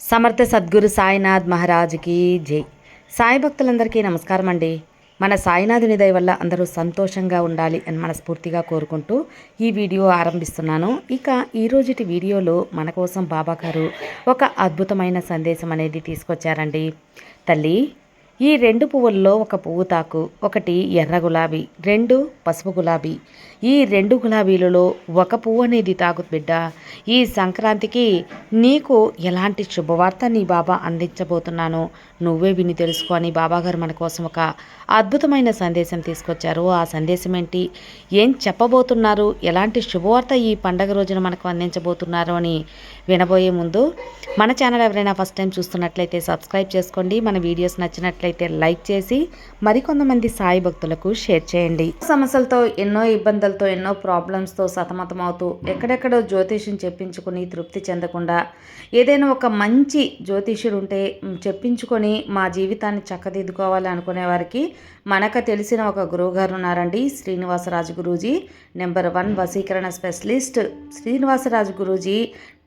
సమర్థ సద్గురు సాయినాథ్ మహారాజ్కి జై. సాయి భక్తులందరికీ నమస్కారం అండి. మన సాయినాథుని దయ వల్ల అందరూ సంతోషంగా ఉండాలి అని మనస్ఫూర్తిగా కోరుకుంటూ ఈ వీడియో ఆరంభిస్తున్నాను. ఇక ఈరోజుటి వీడియోలో మన కోసం బాబా గారు ఒక అద్భుతమైన సందేశం అనేది తీసుకొచ్చారండి. తల్లి, ఈ రెండు పువ్వుల్లో ఒక పువ్వు తాకు, ఒకటి ఎర్ర గులాబీ, రెండు పసుపు గులాబీ. ఈ రెండు గులాబీలలో ఒక పువ్వు అనేది తాకు బిడ్డ. ఈ సంక్రాంతికి నీకు ఎలాంటి శుభవార్త నీ బాబా అందించబోతున్నానో నువ్వే విని తెలుసుకో అని బాబాగారు మన కోసం ఒక అద్భుతమైన సందేశం తీసుకొచ్చారు. ఆ సందేశం ఏంటి, ఏం చెప్పబోతున్నారు, ఎలాంటి శుభవార్త ఈ పండగ రోజున మనకు అందించబోతున్నారు అని వినబోయే ముందు మన ఛానల్ ఎవరైనా ఫస్ట్ టైం చూస్తున్నట్లయితే సబ్స్క్రైబ్ చేసుకోండి. మన వీడియోస్ నచ్చినట్లయితే లైక్ చేసి మరికొంతమంది సాయి భక్తులకు షేర్ చేయండి. సమస్యలతో, ఎన్నో ఇబ్బందులతో, ఎన్నో ప్రాబ్లమ్స్తో సతమతమవుతూ ఎక్కడెక్కడో జ్యోతిష్యం చెప్పించుకుని తృప్తి చెందకుండా ఏదైనా ఒక మంచి జ్యోతిష్యుడు ఉంటే చెప్పించుకొని మా జీవితాన్ని చక్కదిద్దుకోవాలి అనుకునే వారికి మనకు తెలిసిన ఒక గురువుగారు ఉన్నారండి. శ్రీనివాసరాజు గురూజీ, నెంబర్ 1 వశీకరణ స్పెషలిస్ట్. శ్రీనివాసరాజు గురూజీ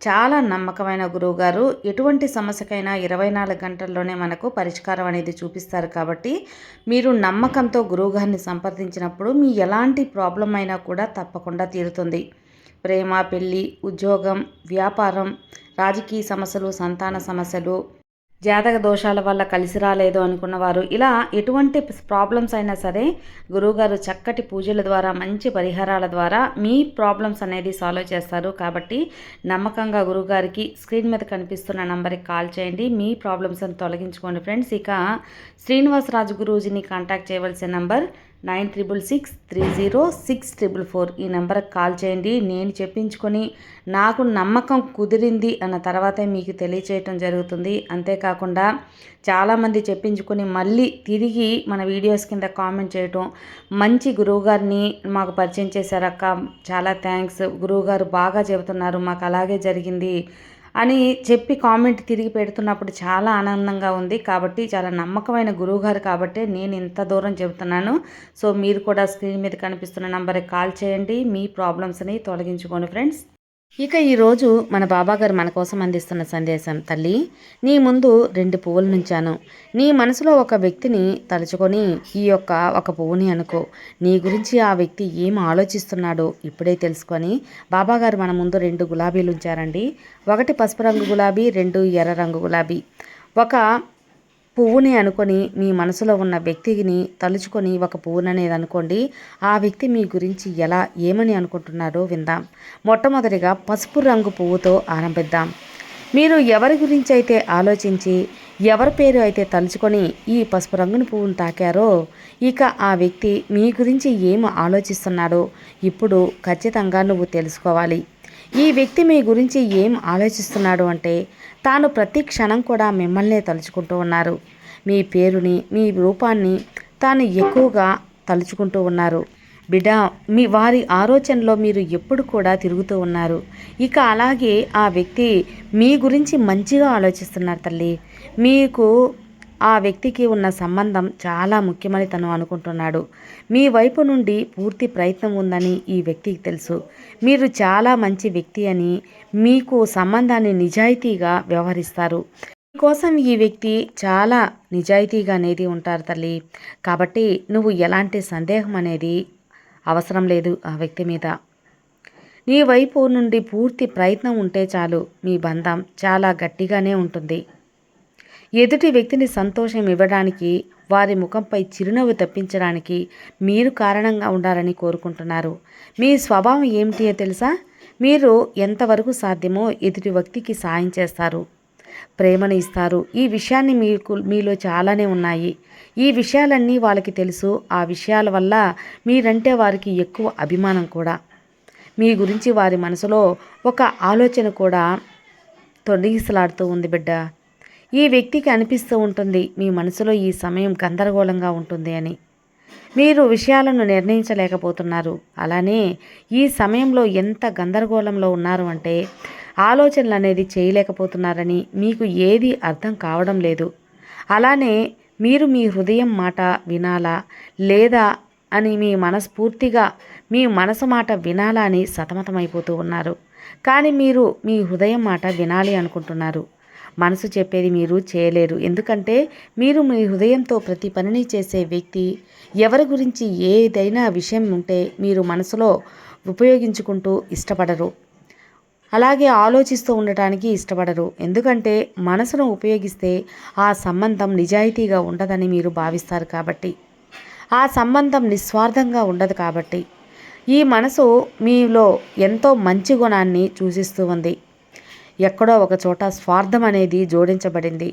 చాలా నమ్మకమైన గురువుగారు. ఎటువంటి సమస్యకైనా 24 గంటల్లోనే మనకు పరిష్కారం అనేది చూపిస్తారు. కాబట్టి మీరు నమ్మకంతో గురువుగారిని సంప్రదించినప్పుడు మీ ఎలాంటి ప్రాబ్లం అయినా కూడా తప్పకుండా తీరుతుంది. ప్రేమ, పెళ్ళి, ఉద్యోగం, వ్యాపారం, రాజకీయ సమస్యలు, సంతాన సమస్యలు, జాతక దోషాల వల్ల కలిసి రాలేదు అనుకున్నవారు, ఇలా ఎటువంటి ప్రాబ్లమ్స్ అయినా సరే గురువుగారు చక్కటి పూజల ద్వారా, మంచి పరిహారాల ద్వారా మీ ప్రాబ్లమ్స్ అనేది సాల్వ్ చేస్తారు. కాబట్టి నమ్మకంగా గురువుగారికి స్క్రీన్ మీద కనిపిస్తున్న నంబర్కి కాల్ చేయండి. మీ ప్రాబ్లమ్స్ని తొలగించుకోండి ఫ్రెండ్స్. ఇక శ్రీనివాసరాజు గురూజీని కాంటాక్ట్ చేయవలసిన నంబర్ 9663064444. ఈ నెంబర్కి కాల్ చేయండి. నేను చెప్పించుకొని నాకు నమ్మకం కుదిరింది అన్న తర్వాతే మీకు తెలియచేయటం జరుగుతుంది. అంతేకాకుండా చాలామంది చెప్పించుకొని మళ్ళీ తిరిగి మన వీడియోస్ కింద కామెంట్ చేయటం, మంచి గురువుగారిని మాకు పరిచయం చేశారక్క, చాలా థ్యాంక్స్, గురువుగారు బాగా చెబుతున్నారు, మాకు అలాగే జరిగింది అని చెప్పి కామెంట్ తిరిగి పెడుతున్నప్పుడు చాలా ఆనందంగా ఉంది. కాబట్టి చాలా నమ్మకమైన గురువుగారు కాబట్టి నేను ఇంత దూరం చెబుతున్నాను. సో మీరు కూడా స్క్రీన్ మీద కనిపిస్తున్న నంబర్కి కాల్ చేయండి. మీ ప్రాబ్లమ్స్ని తొలగించుకోండి ఫ్రెండ్స్. ఇక ఈరోజు మన బాబాగారు మన కోసం అందిస్తున్న సందేశం, తల్లి, నీ ముందు 2 పువ్వులు నుంచాను. నీ మనసులో ఒక వ్యక్తిని తలుచుకొని ఈ యొక్క ఒక పువ్వుని అనుకో. నీ గురించి ఆ వ్యక్తి ఏం ఆలోచిస్తున్నాడో ఇప్పుడే తెలుసుకొని బాబాగారు మన ముందు 2 గులాబీలు ఉంచారండి. ఒకటి పసుపు రంగు గులాబీ, 2 ఎర్ర రంగు గులాబీ. ఒక పువ్వుని అనుకొని మీ మనసులో ఉన్న వ్యక్తిని తలుచుకొని ఒక పువ్వుననేది అనుకోండి. ఆ వ్యక్తి మీ గురించి ఎలా ఏమని అనుకుంటున్నారో విందాం. మొట్టమొదటిగా పసుపు రంగు పువ్వుతో ఆరంభిద్దాం. మీరు ఎవరి గురించి అయితే ఆలోచించి ఎవరి పేరు అయితే తలుచుకొని ఈ పసుపు రంగుని పువ్వును తాకారో ఇక ఆ వ్యక్తి మీ గురించి ఏమి ఆలోచిస్తున్నాడో ఇప్పుడు ఖచ్చితంగా నువ్వు తెలుసుకోవాలి. ఈ వ్యక్తి మీ గురించి ఏం ఆలోచిస్తున్నాడు అంటే తాను ప్రతి క్షణం కూడా మిమ్మల్నే తలుచుకుంటూ ఉన్నారు. మీ పేరుని, మీ రూపాన్ని తాను ఎక్కువగా తలుచుకుంటూ ఉన్నారు. బిడ్డ, మీ వారి ఆలోచనలో మీరు ఎప్పుడు కూడా తిరుగుతూ ఉన్నారు. ఇక అలాగే ఆ వ్యక్తి మీ గురించి మంచిగా ఆలోచిస్తున్నారు తల్లి. మీకు ఆ వ్యక్తికి ఉన్న సంబంధం చాలా ముఖ్యమని తను అనుకుంటున్నాడు. మీ వైపు నుండి పూర్తి ప్రయత్నం ఉందని ఈ వ్యక్తికి తెలుసు. మీరు చాలా మంచి వ్యక్తి అని, మీకు సంబంధాన్ని నిజాయితీగా వ్యవహరిస్తారు. మీకోసం ఈ వ్యక్తి చాలా నిజాయితీగా అనేది ఉంటారు తల్లి. కాబట్టి నువ్వు ఎలాంటి సందేహం అనేది అవసరం లేదు ఆ వ్యక్తి మీద. నీ వైపు నుండి పూర్తి ప్రయత్నం ఉంటే చాలు, మీ బంధం చాలా గట్టిగానే ఉంటుంది. ఎదుటి వ్యక్తిని సంతోషం ఇవ్వడానికి, వారి ముఖంపై చిరునవ్వు తెప్పించడానికి మీరు కారణంగా ఉండాలని కోరుకుంటున్నారు. మీ స్వభావం ఏమిటి తెలుసా? మీరు ఎంతవరకు సాధ్యమో ఎదుటి వ్యక్తికి సాయం చేస్తారు, ప్రేమను ఇస్తారు. ఈ విషయాన్ని మీలో చాలానే ఉన్నాయి. ఈ విషయాలన్నీ వాళ్ళకి తెలుసు. ఆ విషయాల వల్ల మీరంటే వారికి ఎక్కువ అభిమానం కూడా. మీ గురించి వారి మనసులో ఒక ఆలోచన కూడా తొలగిసలాడుతూ ఉంది బిడ్డ. ఈ వ్యక్తికి అనిపిస్తూ ఉంటుంది మీ మనసులో ఈ సమయం గందరగోళంగా ఉంటుంది అని. మీరు విషయాలను నిర్ణయించలేకపోతున్నారు. అలానే ఈ సమయంలో ఎంత గందరగోళంలో ఉన్నారు అంటే ఆలోచనలు అనేది చేయలేకపోతున్నారని, మీకు ఏది అర్థం కావడం లేదు. అలానే మీరు మీ హృదయం మాట వినాలా లేదా అని మీ మనస్ఫూర్తిగా మీ మనసు మాట వినాలా అని సతమతమైపోతూ ఉన్నారు. కానీ మీరు మీ హృదయం మాట వినాలి అనుకుంటున్నారు. మనసు చెప్పేది మీరు చేయలేరు. ఎందుకంటే మీరు మీ హృదయంతో ప్రతి పనిని చేసే వ్యక్తి. ఎవరి గురించి ఏదైనా విషయం ఉంటే మీరు మనసులో ఉపయోగించుకుంటూ ఇష్టపడరు. అలాగే ఆలోచిస్తూ ఉండటానికి ఇష్టపడరు. ఎందుకంటే మనసును ఉపయోగిస్తే ఆ సంబంధం నిజాయితీగా ఉండదని మీరు భావిస్తారు కాబట్టి. ఆ సంబంధం నిస్వార్థంగా ఉండదు కాబట్టి. ఈ మనసు మీలో ఎంతో మంచి గుణాన్ని సూచిస్తూ ఉంది. ఎక్కడో ఒక చోట స్వార్థం అనేది జోడించబడింది.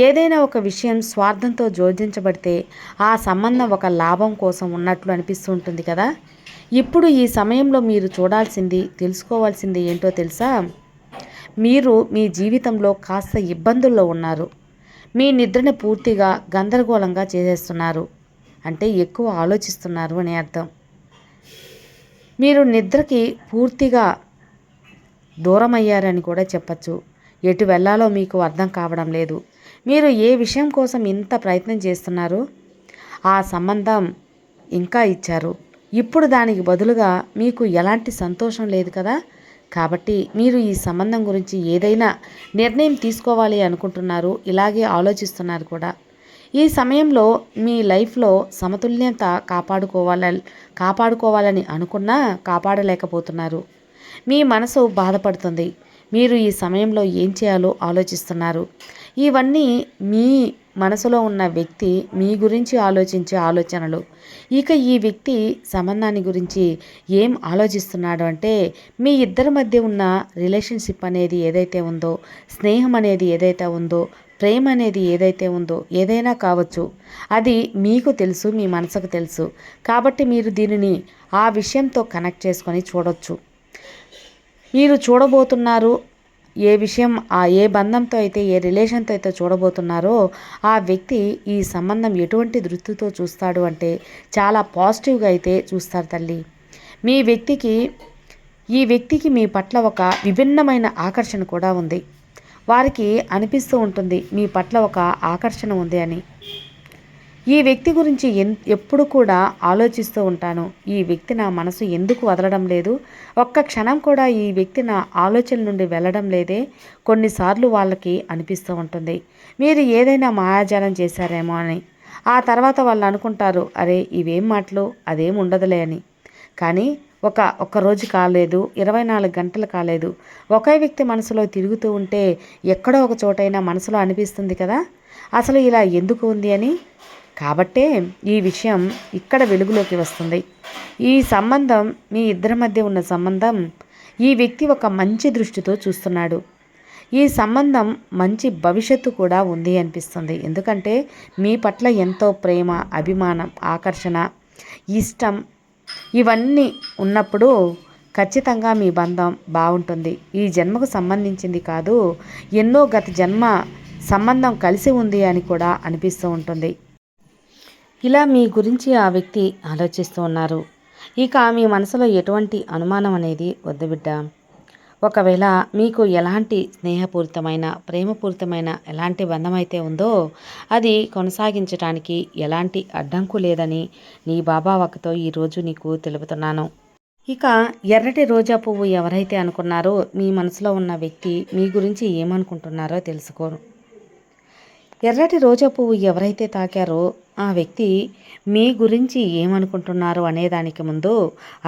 ఏదైనా ఒక విషయం స్వార్థంతో జోడించబడితే ఆ సంబంధం ఒక లాభం కోసం ఉన్నట్లు అనిపిస్తూ ఉంటుంది కదా. ఇప్పుడు ఈ సమయంలో మీరు చూడాల్సింది, తెలుసుకోవాల్సింది ఏంటో తెలుసా? మీరు మీ జీవితంలో కాస్త ఇబ్బందుల్లో ఉన్నారు. మీ నిద్రని పూర్తిగా గందరగోళంగా చేసేస్తున్నారు. అంటే ఎక్కువ ఆలోచిస్తున్నారు అని అర్థం. మీరు నిద్రకి పూర్తిగా దూరమయ్యారని కూడా చెప్పచ్చు. ఎటు వెళ్ళాలో మీకు అర్థం కావడం లేదు. మీరు ఏ విషయం కోసం ఇంత ప్రయత్నం చేస్తున్నారు? ఆ సంబంధం ఇంకా ఇచ్చారు. ఇప్పుడు దానికి బదులుగా మీకు ఎలాంటి సంతోషం లేదు కదా. కాబట్టి మీరు ఈ సంబంధం గురించి ఏదైనా నిర్ణయం తీసుకోవాలి అనుకుంటున్నారు. ఇలాగే ఆలోచిస్తున్నారు కూడా. ఈ సమయంలో మీ లైఫ్లో సమతుల్యత కాపాడుకోవాలని అనుకున్నా కాపాడలేకపోతున్నారు. మీ మనసు బాధపడుతుంది. మీరు ఈ సమయంలో ఏం చేయాలో ఆలోచిస్తున్నారు. ఇవన్నీ మీ మనసులో ఉన్న వ్యక్తి మీ గురించి ఆలోచించే ఆలోచనలు. ఇక ఈ వ్యక్తి సంబంధాన్ని గురించి ఏం ఆలోచిస్తున్నాడు అంటే, మీ ఇద్దరి మధ్య ఉన్న రిలేషన్షిప్ అనేది ఏదైతే ఉందో, స్నేహం అనేది ఏదైతే ఉందో, ప్రేమ అనేది ఏదైతే ఉందో, ఏదైనా కావచ్చు. అది మీకు తెలుసు, మీ మనసుకు తెలుసు. కాబట్టి మీరు దీనిని ఆ విషయంతో కనెక్ట్ చేసుకొని చూడొచ్చు. మీరు చూడబోతున్నారు ఏ విషయం, ఏ బంధంతో అయితే, ఏ రిలేషన్తో అయితే చూడబోతున్నారో ఆ వ్యక్తి ఈ సంబంధం ఎటువంటి దృష్టితో చూస్తాడు అంటే చాలా పాజిటివ్గా అయితే చూస్తారు తల్లి. ఈ వ్యక్తికి మీ పట్ల ఒక విభిన్నమైన ఆకర్షణ కూడా ఉంది. వారికి అనిపిస్తూ ఉంటుంది మీ పట్ల ఒక ఆకర్షణ ఉంది అని. ఈ వ్యక్తి గురించి ఎప్పుడు కూడా ఆలోచిస్తూ ఉంటాను. ఈ వ్యక్తి నా మనసు ఎందుకు వదలడం లేదు? ఒక్క క్షణం కూడా ఈ వ్యక్తి నా ఆలోచన నుండి వెళ్ళడం లేదే. కొన్నిసార్లు వాళ్ళకి అనిపిస్తూ ఉంటుంది మీరు ఏదైనా మాయాజాలం చేశారేమో అని. ఆ తర్వాత వాళ్ళు అనుకుంటారు, అరే ఇవేం మాటలు, అదేం ఉండదులే అని. కానీ ఒక్క రోజు కాలేదు, 24 గంటలు కాలేదు. ఒకే వ్యక్తి మనసులో తిరుగుతూ ఉంటే ఎక్కడో ఒక చోటైనా మనసులో అనిపిస్తుంది కదా, అసలు ఇలా ఎందుకు ఉంది అని. కాబట్టే ఈ విషయం ఇక్కడ వెలుగులోకి వస్తుంది. ఈ సంబంధం, మీ ఇద్దరి మధ్య ఉన్న సంబంధం ఈ వ్యక్తి ఒక మంచి దృష్టితో చూస్తున్నాడు. ఈ సంబంధం మంచి భవిష్యత్తు కూడా ఉంది అనిపిస్తుంది. ఎందుకంటే మీ పట్ల ఎంతో ప్రేమ, అభిమానం, ఆకర్షణ, ఇష్టం ఇవన్నీ ఉన్నప్పుడు ఖచ్చితంగా మీ బంధం బాగుంటుంది. ఈ జన్మకు సంబంధించింది కాదు, ఎన్నో గత జన్మ సంబంధం కలిసి ఉంది అని కూడా అనిపిస్తూ ఉంటుంది. ఇలా మీ గురించి ఆ వ్యక్తి ఆలోచిస్తూ ఉన్నారు. ఇక మీ మనసులో ఎటువంటి అనుమానం అనేది వద్దు బిడ్డ. ఒకవేళ మీకు ఎలాంటి స్నేహపూరితమైన, ప్రేమపూరితమైన ఎలాంటి బంధం అయితే ఉందో అది కొనసాగించడానికి ఎలాంటి అడ్డంకు లేదని నీ బాబా వక్కతో ఈరోజు నీకు తెలుపుతున్నాను. ఇక ఎర్రటి రోజా పువ్వు ఎవరైతే అనుకున్నారో మీ మనసులో ఉన్న వ్యక్తి మీ గురించి ఏమనుకుంటున్నారో తెలుసుకోరు. ఎర్రటి రోజా పువ్వు ఎవరైతే తాకారో ఆ వ్యక్తి మీ గురించి ఏమనుకుంటున్నారు అనేదానికి ముందు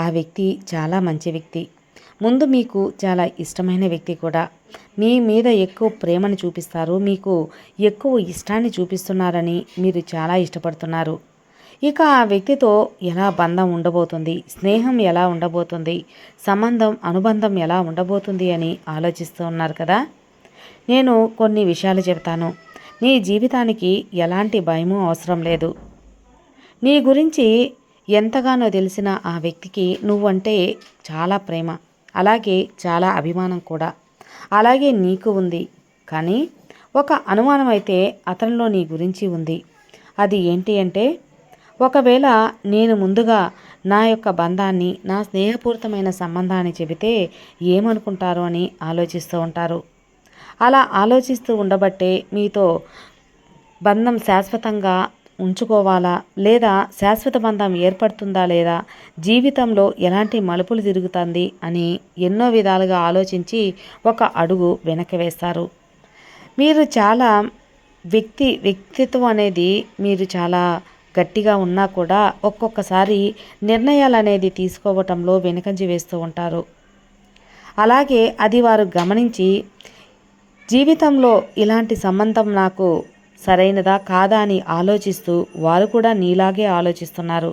ఆ వ్యక్తి చాలా మంచి వ్యక్తి. ముందు మీకు చాలా ఇష్టమైన వ్యక్తి కూడా. మీ మీద ఎక్కువ ప్రేమను చూపిస్తారు, మీకు ఎక్కువ ఇష్టాన్ని చూపిస్తున్నారని మీరు చాలా ఇష్టపడుతున్నారు. ఇక ఆ వ్యక్తితో ఎలా బంధం ఉండబోతుంది, స్నేహం ఎలా ఉండబోతుంది, అనుబంధం ఎలా ఉండబోతుంది అని ఆలోచిస్తూ ఉన్నారు కదా. నేను కొన్ని విషయాలు చెబుతాను. నీ జీవితానికి ఎలాంటి భయము అవసరం లేదు. నీ గురించి ఎంతగానో తెలిసిన ఆ వ్యక్తికి నువ్వంటే చాలా ప్రేమ, అలాగే చాలా అభిమానం కూడా. అలాగే నీకు ఉంది. కానీ ఒక అనుమానం అయితే అతనిలో నీ గురించి ఉంది. అది ఏంటి అంటే, ఒకవేళ నేను ముందుగా నా యొక్క బంధాన్ని, నా స్నేహపూరితమైన సంబంధాన్ని చెబితే ఏమనుకుంటారో అని ఆలోచిస్తూ ఉంటారు. అలా ఆలోచిస్తూ ఉండబట్టే మీతో బంధం శాశ్వతంగా ఉంచుకోవాలా లేదా శాశ్వత బంధం ఏర్పడుతుందా లేదా, జీవితంలో ఎలాంటి మలుపులు తిరుగుతుంది అని ఎన్నో విధాలుగా ఆలోచించి ఒక అడుగు వెనక్కి వేస్తారు. మీరు చాలా వ్యక్తిత్వం అనేది మీరు చాలా గట్టిగా ఉన్నా కూడా ఒక్కొక్కసారి నిర్ణయాలు అనేది తీసుకోవటంలో వెనుకంజ వేస్తూ ఉంటారు. అలాగే అది వారు గమనించి జీవితంలో ఇలాంటి సంబంధం నాకు సరైనదా కాదా అని ఆలోచిస్తూ వారు కూడా నీలాగే ఆలోచిస్తున్నారు.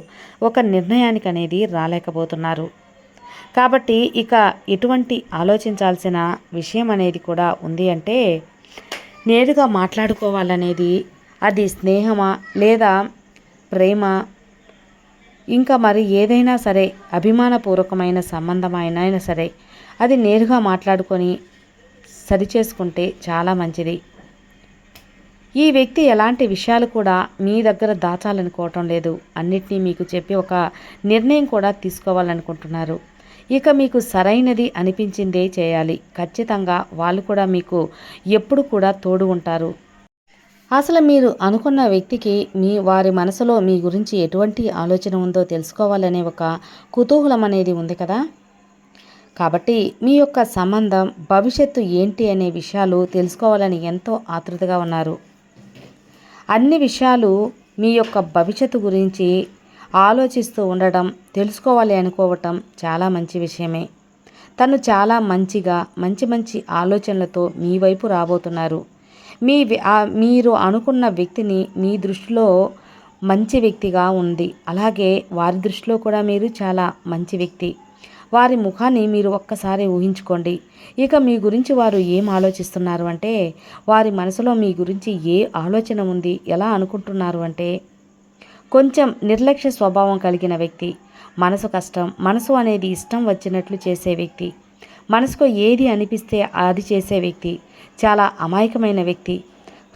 ఒక నిర్ణయానికి అనేది రాలేకపోతున్నారు. కాబట్టి ఇక ఎటువంటి ఆలోచించాల్సిన విషయం అనేది కూడా ఉంది అంటే, నేరుగా మాట్లాడుకోవాలనేది, అది స్నేహమా లేదా ప్రేమ, ఇంకా మరి ఏదైనా సరే అభిమానపూర్వకమైన సంబంధం అయినా సరే అది నేరుగా మాట్లాడుకొని సరిచేసుకుంటే చాలా మంచిది. ఈ వ్యక్తి ఎలాంటి విషయాలు కూడా మీ దగ్గర దాచాలనుకోవటం లేదు. అన్నిటినీ మీకు చెప్పి ఒక నిర్ణయం కూడా తీసుకోవాలనుకుంటున్నారు. ఇక మీకు సరైనది అనిపించిందే చేయాలి. ఖచ్చితంగా వాళ్ళు కూడా మీకు ఎప్పుడు కూడా తోడు ఉంటారు. అసలు మీరు అనుకున్న వ్యక్తికి వారి మనసులో మీ గురించి ఎటువంటి ఆలోచన ఉందో తెలుసుకోవాలనే ఒక కుతూహలం అనేది ఉంది కదా. కాబట్టి మీ యొక్క సంబంధం భవిష్యత్తు ఏంటి అనే విషయాలు తెలుసుకోవాలని ఎంతో ఆతృతగా ఉన్నారు. అన్ని విషయాలు మీ యొక్క భవిష్యత్తు గురించి ఆలోచిస్తూ ఉండడం, తెలుసుకోవాలి అనుకోవటం చాలా మంచి విషయమే. తను చాలా మంచిగా మంచి ఆలోచనలతో మీ వైపు రాబోతున్నారు. మీరు అనుకున్న వ్యక్తిని మీ దృష్టిలో మంచి వ్యక్తిగా ఉంది. అలాగే వారి దృష్టిలో కూడా మీరు చాలా మంచి వ్యక్తి. వారి ముఖాన్ని మీరు ఒక్కసారి ఊహించుకోండి. ఇక మీ గురించి వారు ఏం ఆలోచిస్తున్నారు అంటే, వారి మనసులో మీ గురించి ఏ ఆలోచన ఉంది, ఎలా అనుకుంటున్నారు అంటే, కొంచెం నిర్లక్ష్య స్వభావం కలిగిన వ్యక్తి, మనసు అనేది ఇష్టం వచ్చినట్లు చేసే వ్యక్తి, మనసుకు ఏది అనిపిస్తే అది చేసే వ్యక్తి, చాలా అమాయకమైన వ్యక్తి,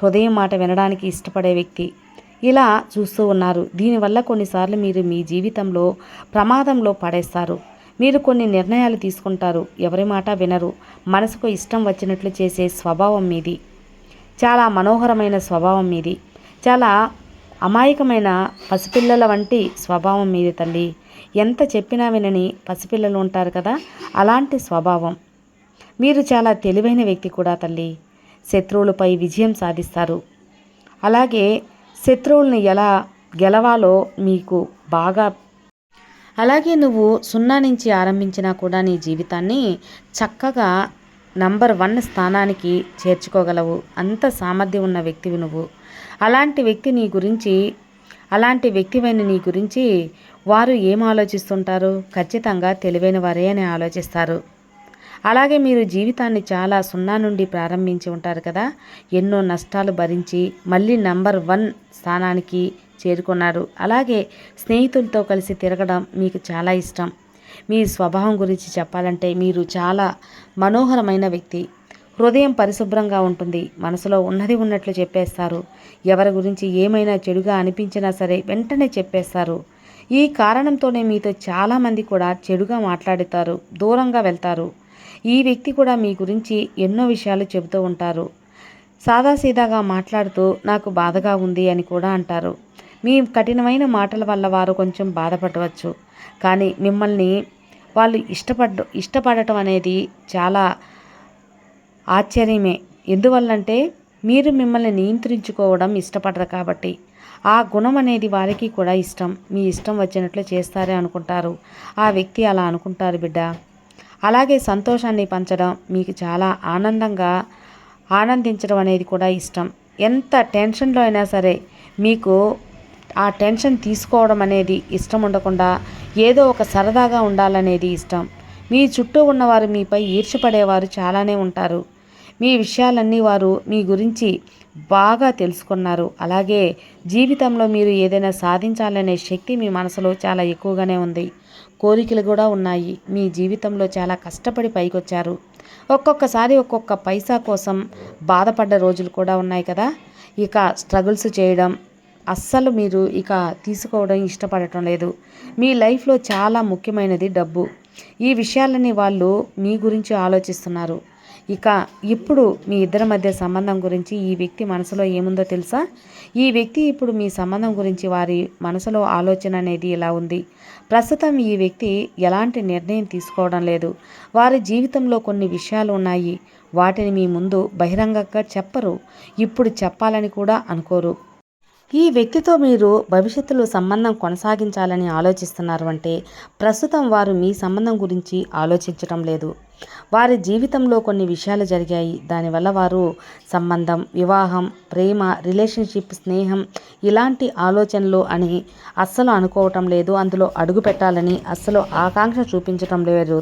హృదయం మాట వినడానికి ఇష్టపడే వ్యక్తి, ఇలా చూస్తూ ఉన్నారు. దీనివల్ల కొన్నిసార్లు మీరు మీ జీవితంలో ప్రమాదంలో పడేస్తారు. మీరు కొన్ని నిర్ణయాలు తీసుకుంటారు, ఎవరి మాట వినరు, మనసుకు ఇష్టం వచ్చినట్లు చేసే స్వభావం మీది. చాలా మనోహరమైన స్వభావం మీది. చాలా అమాయకమైన పసిపిల్లల వంటి స్వభావం మీది తల్లి. ఎంత చెప్పినా వినని పసిపిల్లలు ఉంటారు కదా, అలాంటి స్వభావం. మీరు చాలా తెలివైన వ్యక్తి కూడా తల్లి. శత్రువులపై విజయం సాధిస్తారు. అలాగే శత్రువుల్ని ఎలా గెలవాలో మీకు బాగా. అలాగే నువ్వు 0 నుంచి ఆరంభించినా కూడా నీ జీవితాన్ని చక్కగా నంబర్ 1 స్థానానికి చేర్చుకోగలవు. అంత సామర్థ్యం ఉన్న వ్యక్తివి నువ్వు. అలాంటి వ్యక్తివైన నీ గురించి వారు ఏం ఆలోచిస్తుంటారు? ఖచ్చితంగా తెలివైన వారే అని ఆలోచిస్తారు. అలాగే మీరు జీవితాన్ని చాలా 0 నుండి ప్రారంభించి ఉంటారు కదా. ఎన్నో నష్టాలు భరించి మళ్ళీ నంబర్ 1 స్థానానికి చేరుకున్నారు. అలాగే స్నేహితులతో కలిసి తిరగడం మీకు చాలా ఇష్టం. మీ స్వభావం గురించి చెప్పాలంటే మీరు చాలా మనోహరమైన వ్యక్తి. హృదయం పరిశుభ్రంగా ఉంటుంది. మనసులో ఉన్నది ఉన్నట్లు చెప్పేస్తారు. ఎవరి గురించి ఏమైనా చెడుగా అనిపించినా సరే వెంటనే చెప్పేస్తారు. ఈ కారణంతోనే మీతో చాలామంది కూడా చెడుగా మాట్లాడుతారు, దూరంగా వెళ్తారు. ఈ వ్యక్తి కూడా మీ గురించి ఎన్నో విషయాలు చెబుతూ ఉంటారు. సాదాసీదాగా మాట్లాడుతూ నాకు బాధగా ఉంది అని కూడా అంటారు. మీ కఠినమైన మాటల వల్ల వారు కొంచెం బాధపడవచ్చు. కానీ మిమ్మల్ని వాళ్ళు ఇష్టపడటం అనేది చాలా ఆశ్చర్యమే. ఎందువల్లంటే మీరు మిమ్మల్ని నియంత్రించుకోవడం ఇష్టపడరు కాబట్టి. ఆ గుణం అనేది వారికి కూడా ఇష్టం. మీ ఇష్టం వచ్చినట్లు చేస్తారే అనుకుంటారు. ఆ వ్యక్తి అలా అనుకుంటారు బిడ్డ. అలాగే సంతోషాన్ని పంచడం మీకు చాలా ఆనందించడం అనేది కూడా ఇష్టం. ఎంత టెన్షన్లో అయినా సరే మీకు ఆ టెన్షన్ తీసుకోవడం అనేది ఇష్టం ఉండకుండా ఏదో ఒక సరదాగా ఉండాలనేది ఇష్టం. మీ చుట్టూ ఉన్నవారు మీపై ఈర్ష్యపడేవారు చాలానే ఉంటారు. మీ విషయాలన్నీ వారు మీ గురించి బాగా తెలుసుకున్నారు. అలాగే జీవితంలో మీరు ఏదైనా సాధించాలనే శక్తి మీ మనసులో చాలా ఎక్కువగానే ఉంది. కోరికలు కూడా ఉన్నాయి. మీ జీవితంలో చాలా కష్టపడి పైకొచ్చారు. ఒక్కొక్కసారి ఒక్కొక్క పైసా కోసం బాధపడ్డ రోజులు కూడా ఉన్నాయి కదా. ఇక స్ట్రగుల్స్ చేయడం అస్సలు మీరు ఇక తీసుకోవడం ఇష్టపడటం లేదు. మీ లైఫ్లో చాలా ముఖ్యమైనది డబ్బు. ఈ విషయాలని వాళ్ళు మీ గురించి ఆలోచిస్తున్నారు. ఇక ఇప్పుడు మీ ఇద్దరి మధ్య సంబంధం గురించి ఈ వ్యక్తి మనసులో ఏముందో తెలుసా? ఈ వ్యక్తి ఇప్పుడు మీ సంబంధం గురించి వారి మనసులో ఆలోచన అనేది ఇలా ఉంది. ప్రస్తుతం ఈ వ్యక్తి ఎలాంటి నిర్ణయం తీసుకోవడం లేదు. వారి జీవితంలో కొన్ని విషయాలు ఉన్నాయి. వాటిని మీ ముందు బహిరంగంగా చెప్పరు, ఇప్పుడు చెప్పాలని కూడా అనుకోరు. ఈ వ్యక్తితో మీరు భవిష్యత్తులో సంబంధం కొనసాగించాలని ఆలోచిస్తున్నారు అంటే ప్రస్తుతం వారు మీ సంబంధం గురించి ఆలోచించటం లేదు. వారి జీవితంలో కొన్ని విషయాలు జరిగాయి, దానివల్ల వారు సంబంధం, వివాహం, ప్రేమ, రిలేషన్షిప్, స్నేహం ఇలాంటి ఆలోచనలు అని అస్సలు అనుకోవటం లేదు. అందులో అడుగు పెట్టాలని అస్సలు ఆకాంక్ష చూపించటం లేదు.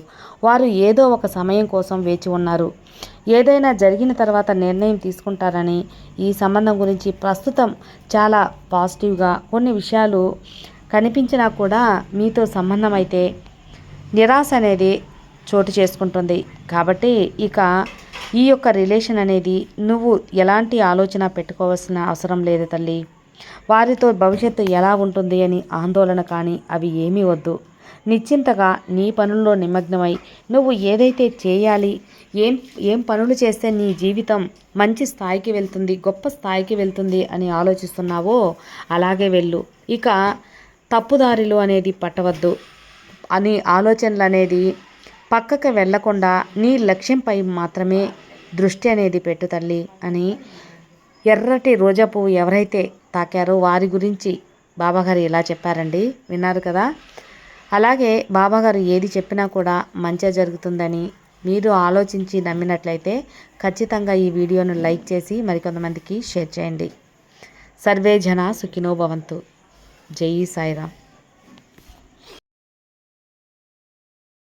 వారు ఏదో ఒక సమయం కోసం వేచి ఉన్నారు. ఏదైనా జరిగిన తర్వాత నిర్ణయం తీసుకుంటారని, ఈ సంబంధం గురించి ప్రస్తుతం చాలా పాజిటివ్గా కొన్ని విషయాలు కనిపించినా కూడా మీతో సంబంధం అయితే నిరాశ అనేది చోటు చేసుకుంటుంది. కాబట్టి ఇక ఈ యొక్క రిలేషన్ అనేది నువ్వు ఎలాంటి ఆలోచన పెట్టుకోవాల్సిన అవసరం లేదు తల్లి. వారితో భవిష్యత్తు ఎలా ఉంటుంది అని ఆందోళన కానీ అవి ఏమీ వద్దు. నిశ్చింతగా నీ పనుల్లో నిమగ్నమై నువ్వు ఏదైతే చేయాలి, ఏం పనులు చేస్తే నీ జీవితం మంచి స్థాయికి వెళ్తుంది, గొప్ప స్థాయికి వెళ్తుంది అని ఆలోచిస్తున్నావో అలాగే వెళ్ళు. ఇక తప్పుదారిలో అనేది పట్టవద్దు అని ఆలోచనలు అనేది పక్కకు వెళ్లకుండా నీ లక్ష్యంపై మాత్రమే దృష్టి అనేది పెట్టు తల్లి అని ఎర్రటి రోజా పువ్వు ఎవరైతే తాకారో వారి గురించి బాబాగారు ఇలా చెప్పారండి. విన్నారు కదా. అలాగే బాబాగారు ఏది చెప్పినా కూడా మంచి జరుగుతుందని మీరు ఆలోచించి నమ్మినట్లయితే ఖచ్చితంగా ఈ వీడియోను లైక్ చేసి మరికొంతమందికి షేర్ చేయండి. సర్వే జన సుఖినో భవంతు. జై సాయిరామ్.